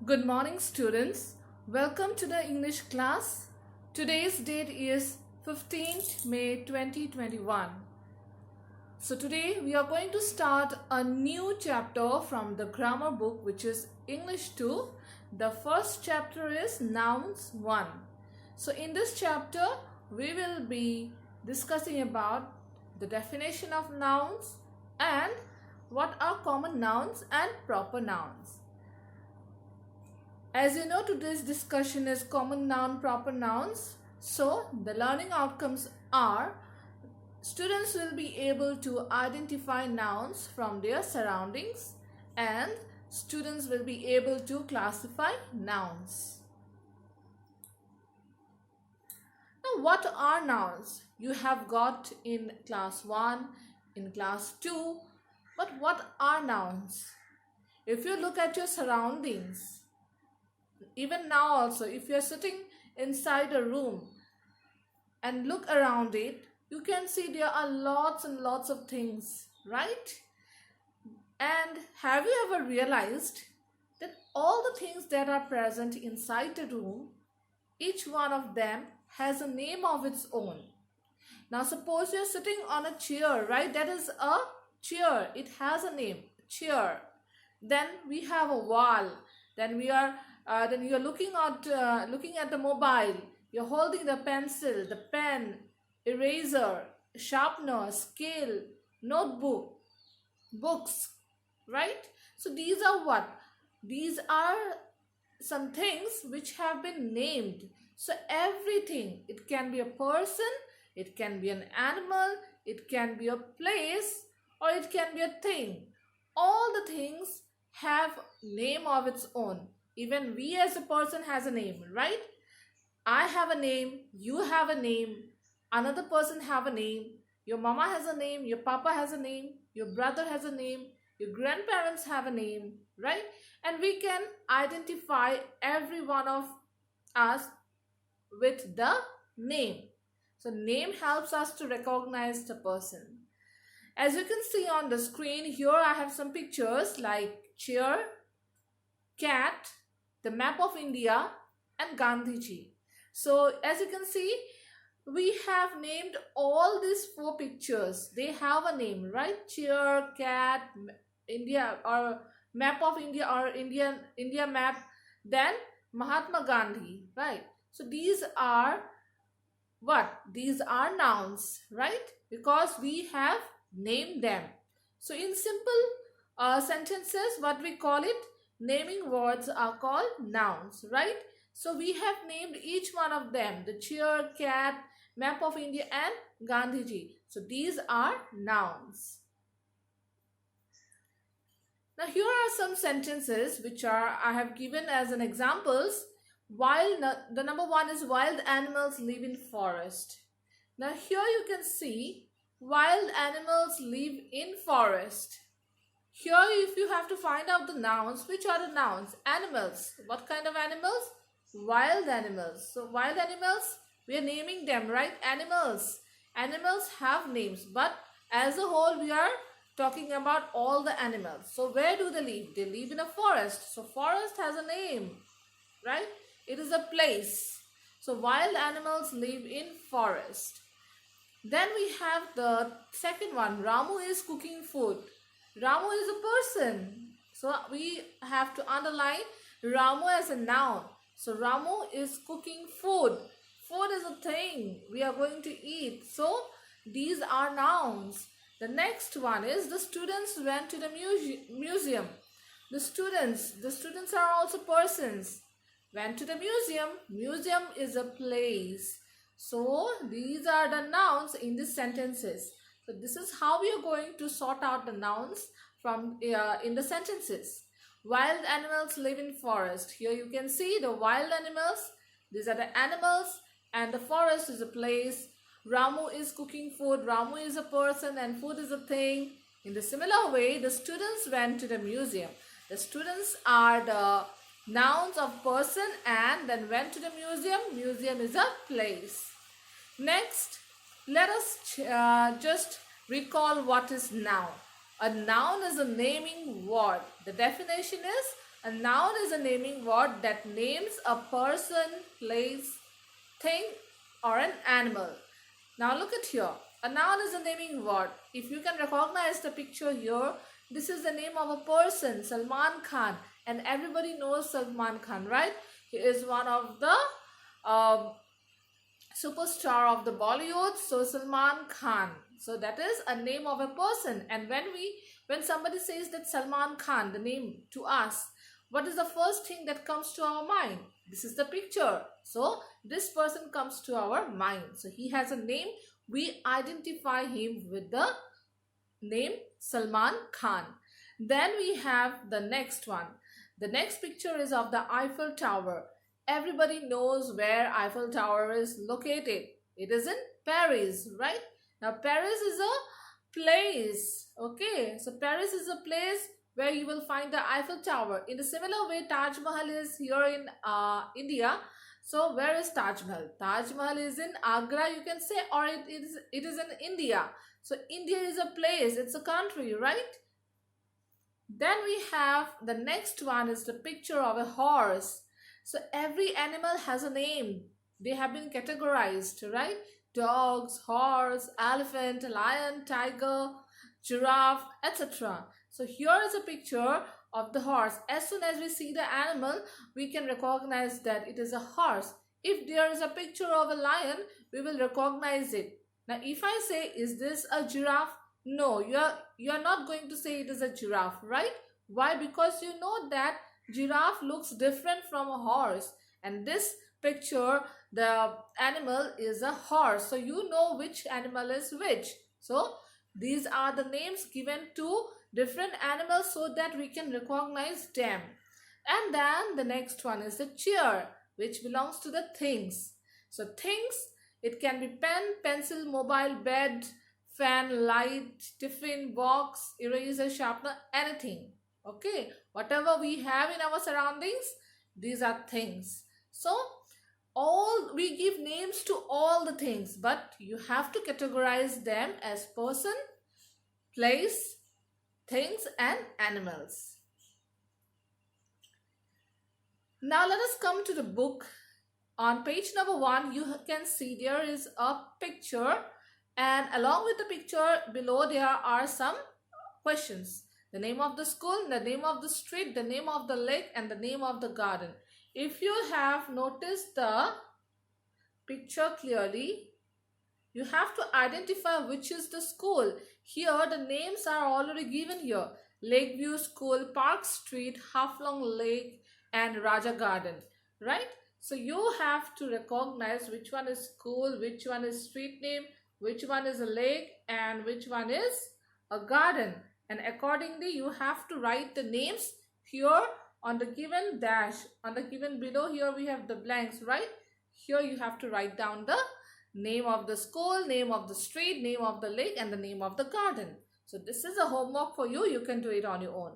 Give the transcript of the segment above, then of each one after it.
Good morning, students. Welcome to the English class. Today's date is 15th May 2021. So today we are going to start a new chapter from the grammar book, which is English 2. The first chapter is Nouns 1. So in this chapter we will be discussing about the definition of nouns and what are common nouns and proper nouns. As you know, today's discussion is common noun, proper nouns. So the learning outcomes are students will be able to identify nouns from their surroundings and students will be able to classify nouns. Now, what are nouns? You have got in class 1, in class 2, but what are nouns? If you look at your surroundings, even now also, if you are sitting inside a room and look around it, you can see there are lots and lots of things, right? And have you ever realized that all the things that are present inside the room, each one of them has a name of its own. Now suppose you're sitting on a chair, right? That is a chair. It has a name, chair. Then we have a wall. Then you're looking at the mobile. You're holding the pencil, the pen, eraser, sharpener, scale, notebook, books, right? So these are what? These are some things which have been named. So everything, it can be a person, it can be an animal, it can be a place, or it can be a thing. All the things have name of its own. Even we as a person has a name, right? I have a name, you have a name, another person have a name, your mama has a name, your papa has a name, your brother has a name, your grandparents have a name, right? And we can identify every one of us with the name. So name helps us to recognize the person. As you can see on the screen, here I have some pictures like chair, cat, the map of India, and Gandhiji. So as you can see, we have named all these 4 pictures. They have a name, right? Chair, cat, India, or map of India, or India map, then Mahatma Gandhi, right? So these are what? These are nouns, right? Because we have named them. So in simple sentences, what we call it, naming words are called nouns, right? So we have named each one of them, the chair, cat, map of India, and Gandhiji. So these are nouns. Now here are some sentences which I have given as an examples. The number 1 is wild animals live in forest. Now here you can see wild animals live in forest. Here if you have to find out the nouns, which are the nouns? Animals. What kind of animals? Wild animals. So wild animals, we are naming them, right? Animals. Animals have names, but as a whole we are talking about all the animals. So where do they live? They live in a forest. So forest has a name, right? It is a place. So wild animals live in forest. Then we have the second one. Ramu is cooking food. Ramu is a person. So we have to underline Ramu as a noun. So Ramu is cooking food. Food is a thing we are going to eat. So these are nouns. The next one is the students went to the museum. The students are also persons. Went to the museum. Museum is a place. So these are the nouns in these sentences. So this is how we are going to sort out the nouns from in the sentences. Wild animals live in forest. Here you can see the wild animals. These are the animals and the forest is a place. Ramu is cooking food. Ramu is a person and food is a thing. In the similar way, the students went to the museum. The students are the nouns of person and then went to the museum. Museum is a place. Next, let us just recall what is noun. A noun is a naming word. The definition is A noun is a naming word that names a person, place, thing, or an animal. Now look at here. A noun is a naming word. If you can recognize the picture here, this is the name of a person, Salman Khan. And everybody knows Salman Khan, right? He is one of the superstar of the Bollywood, so Salman Khan. So that is a name of a person. And when somebody says that Salman Khan, the name to us, what is the first thing that comes to our mind? This is the picture. So this person comes to our mind. So he has a name. We identify him with the name Salman Khan. Then we have the next one. The next picture is of the Eiffel Tower. Everybody knows where Eiffel Tower is located. It is in Paris, right? Now Paris is a place. Okay, so Paris is a place where you will find the Eiffel Tower. In a similar way, Taj Mahal is here in India. So where is Taj Mahal? Taj Mahal is in Agra, you can say, or it is in India. So India is a place, it's a country, right? Then we have the next one is the picture of a horse. So every animal has a name. They have been categorized, right? Dogs, horse, elephant, lion, tiger, giraffe, etc. So here is a picture of the horse. As soon as we see the animal, we can recognize that it is a horse. If there is a picture of a lion, we will recognize it. Now, if I say, is this a giraffe? No, you are not going to say it is a giraffe, right? Why? Because you know that giraffe looks different from a horse, and this picture, the animal is a horse, so you know which animal is which. So these are the names given to different animals so that we can recognize them. And then the next one is the chair, which belongs to the things. So things, it can be pen, pencil, mobile, bed, fan, light, tiffin, box, eraser, sharpener, anything. Okay, whatever we have in our surroundings, these are things. So we give names to all the things, but you have to categorize them as person, place, things, and animals. Now let us come to the book. On page number 1, you can see there is a picture, and along with the picture below there are some questions. The name of the school, the name of the street, the name of the lake, and the name of the garden. If you have noticed the picture clearly, you have to identify which is the school. Here the names are already given here. Lakeview School, Park Street, Haflong Lake, and Raja Garden, right? So you have to recognize which one is school, which one is street name, which one is a lake, and which one is a garden. And accordingly, you have to write the names here on the given dash. On the given below, here we have the blanks, right? Here you have to write down the name of the school, name of the street, name of the lake, and the name of the garden. So this is a homework for you. You can do it on your own.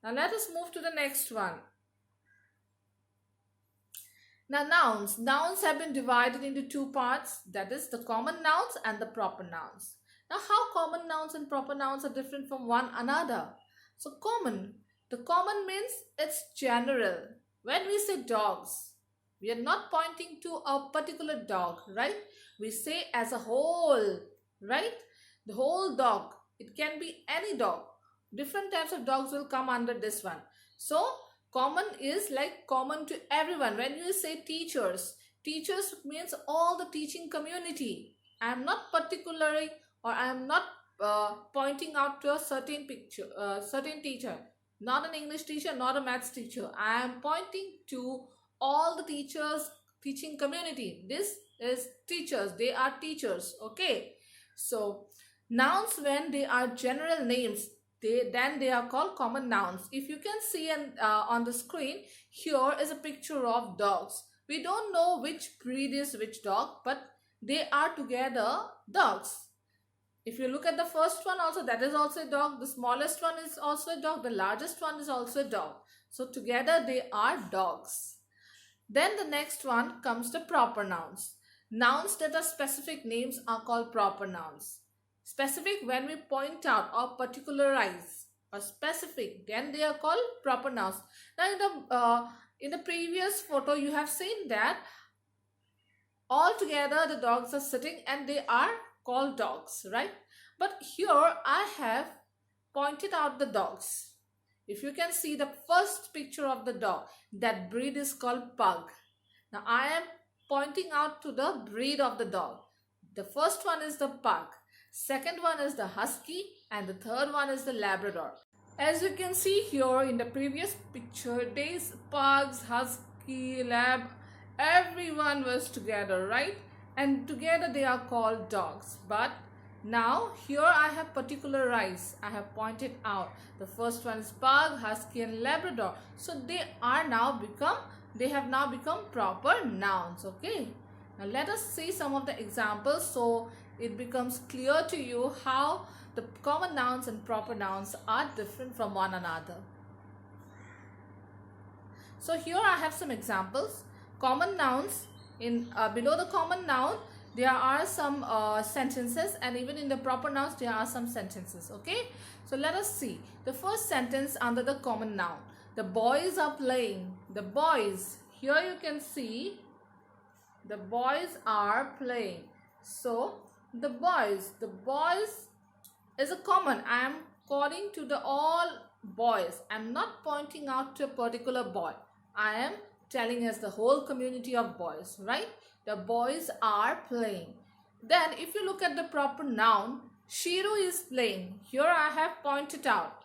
Now let us move to the next one. Now nouns. Nouns have been divided into two parts. That is the common nouns and the proper nouns. Now how common nouns and proper nouns are different from one another? So common. The common means it's general. When we say dogs, we are not pointing to a particular dog, right? We say as a whole, right? The whole dog. It can be any dog. Different types of dogs will come under this one. So common is like common to everyone. When you say teachers, teachers means all the teaching community. I am not particularly, or I am not pointing out to a certain certain teacher, not an English teacher, not a maths teacher. I am pointing to all the teachers, teaching community. This is teachers. They are teachers. Okay. So nouns, when they are general names, then they are called common nouns. If you can see on the screen, here is a picture of dogs. We don't know which breed is which dog, but they are together dogs. If you look at the first one also, that is also a dog. The smallest one is also a dog. The largest one is also a dog. So together they are dogs. Then the next one comes the proper nouns. Nouns that are specific names are called proper nouns. Specific when we point out or particularize. or specific, then they are called proper nouns. Now in the previous photo you have seen that all together the dogs are sitting and they are called dogs, right? But here I have pointed out the dogs. If you can see the first picture of the dog, that breed is called pug. Now I am pointing out to the breed of the dog. The first one is the pug, second one is the husky, and the third one is the Labrador. As you can see here in the previous picture, these pugs, husky, lab, everyone was together, right? And together they are called dogs. But now here I have particularized, I have pointed out the first one is pug, husky, and Labrador. So they have now become proper nouns. Okay, now let us see some of the examples so it becomes clear to you how the common nouns and proper nouns are different from one another. So here I have some examples. Common nouns, in below the common noun there are some sentences, and even in the proper nouns there are some sentences. Okay, so let us see the first sentence under the common noun. The boys are playing. The boys, here you can see the boys are playing. So the boys is a common. I am calling to the all boys. I am not pointing out to a particular boy. I am telling us the whole community of boys, right? The boys are playing. Then if you look at the proper noun, Shiru is playing. Here I have pointed out.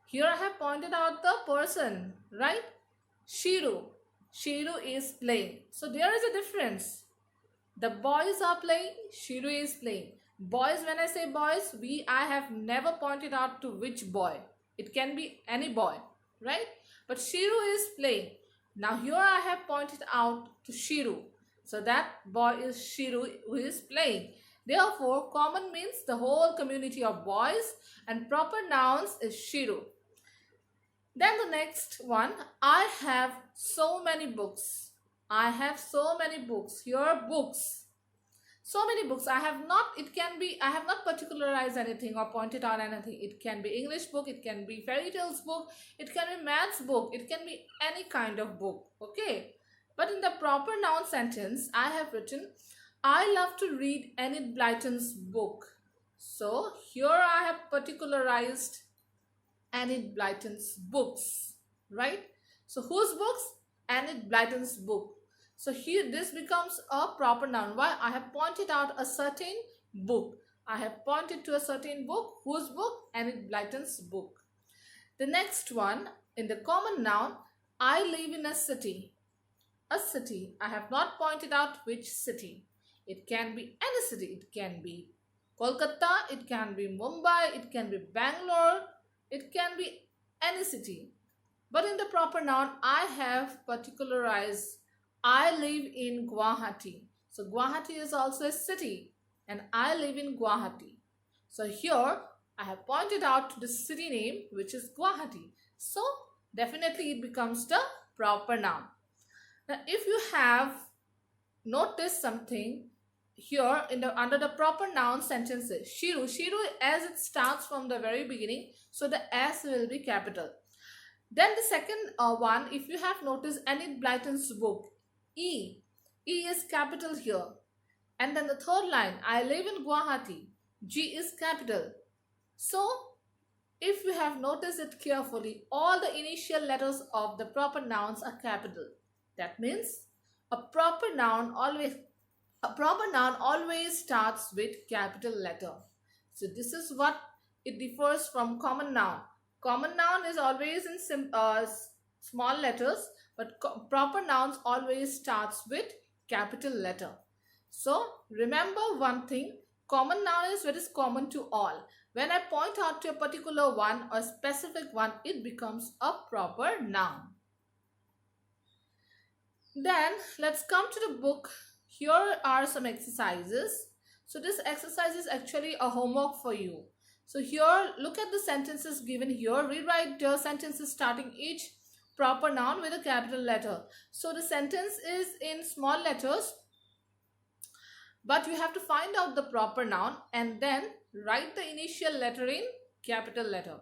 Here I have pointed out the person, right? Shiru. Shiru is playing. So there is a difference. The boys are playing, Shiru is playing. Boys, when I say boys, I have never pointed out to which boy. It can be any boy, right? But Shiru is playing. Now here I have pointed out to Shiru. So that boy is Shiru who is playing. Therefore, common means the whole community of boys, and proper nouns is Shiru. Then the next one, I have so many books. I have so many books. Here books. So many books. I have not particularized anything or pointed out anything. It can be English book, it can be fairy tales book, it can be maths book, it can be any kind of book. Okay. But in the proper noun sentence, I have written, I love to read Enid Blyton's book. So here I have particularized Enid Blyton's books, right? So whose books? Enid Blyton's book. So here this becomes a proper noun. Why? I have pointed out a certain book. I have pointed to a certain book. Whose book? Enid Blyton's book. The next one, in the common noun, I live in a city. A city. I have not pointed out which city. It can be any city. It can be Kolkata, it can be Mumbai, it can be Bangalore, it can be any city. But in the proper noun, I have particularized, I live in Guwahati. So Guwahati is also a city, and I live in Guwahati. So here I have pointed out the city name, which is Guwahati. So definitely it becomes the proper noun. Now if you have noticed something here under the proper noun sentences, Shiru as it starts from the very beginning, so the S will be capital. Then the second one, if you have noticed Enid Blyton's book, E is capital here. And then the third line, I live in Guwahati, G is capital. So if you have noticed it carefully, all the initial letters of the proper nouns are capital. That means a proper noun always starts with capital letter. So this is what it differs from common noun. Common noun is always in small letters, but proper nouns always starts with capital letter. So remember one thing, common noun is what is common to all. When I point out to a particular one or specific one, it becomes a proper noun. Then let's come to the book. Here are some exercises. So this exercise is actually a homework for you. So here, look at the sentences given here. Rewrite the sentences starting each proper noun with a capital letter. So the sentence is in small letters, but you have to find out the proper noun and then write the initial letter in capital letter.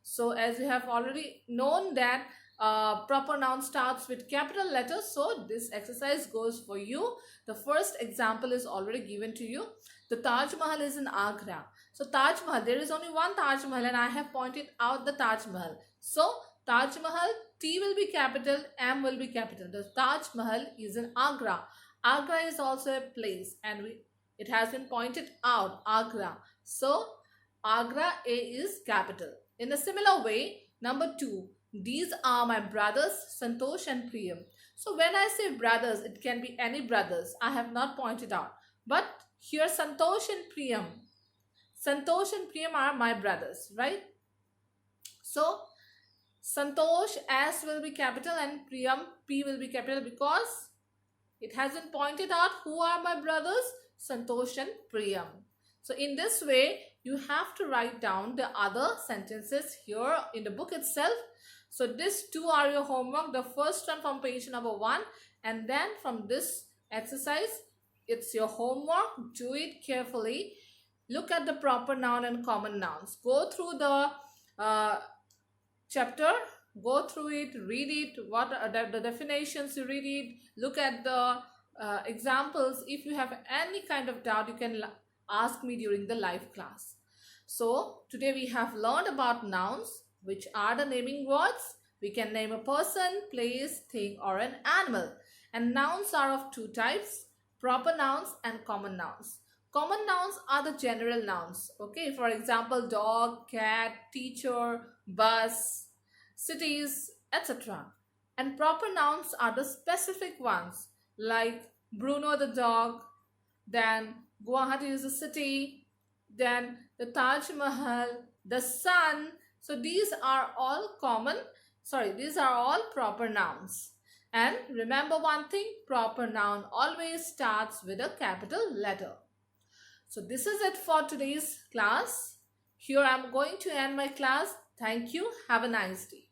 So as we have already known that proper noun starts with capital letters, so this exercise goes for you. The first example is already given to you. The Taj Mahal is in Agra. So Taj Mahal, there is only one Taj Mahal and I have pointed out the Taj Mahal. So Taj Mahal, T will be capital, M will be capital. The Taj Mahal is in Agra. Agra is also a place and it has been pointed out, Agra. So Agra, A is capital. In a similar way, number 2, these are my brothers Santosh and Priyam. So when I say brothers, it can be any brothers. I have not pointed out. But here Santosh and Priyam. Santosh and Priyam are my brothers, right? So Santosh, S will be capital and Priyam, P will be capital because it has been pointed out who are my brothers, Santosh and Priyam. So in this way, you have to write down the other sentences here in the book itself. So these two are your homework. The first one from page number 1 and then from this exercise, it's your homework. Do it carefully. Look at the proper noun and common nouns. Go through the chapter, go through it, read it, what are the definitions, you read it, look at the examples. If you have any kind of doubt, you can ask me during the live class. So today we have learned about nouns, which are the naming words. We can name a person, place, thing or an animal. And nouns are of two types, proper nouns and common nouns. Common nouns are the general nouns. Okay, for example, dog, cat, teacher, bus, cities, etc. And proper nouns are the specific ones like Bruno the dog, then Guwahati is a city, then the Taj Mahal, the sun. So these are all these are all proper nouns. And remember one thing, proper noun always starts with a capital letter. So this is it for today's class. Here I am going to end my class. Thank you. Have a nice day.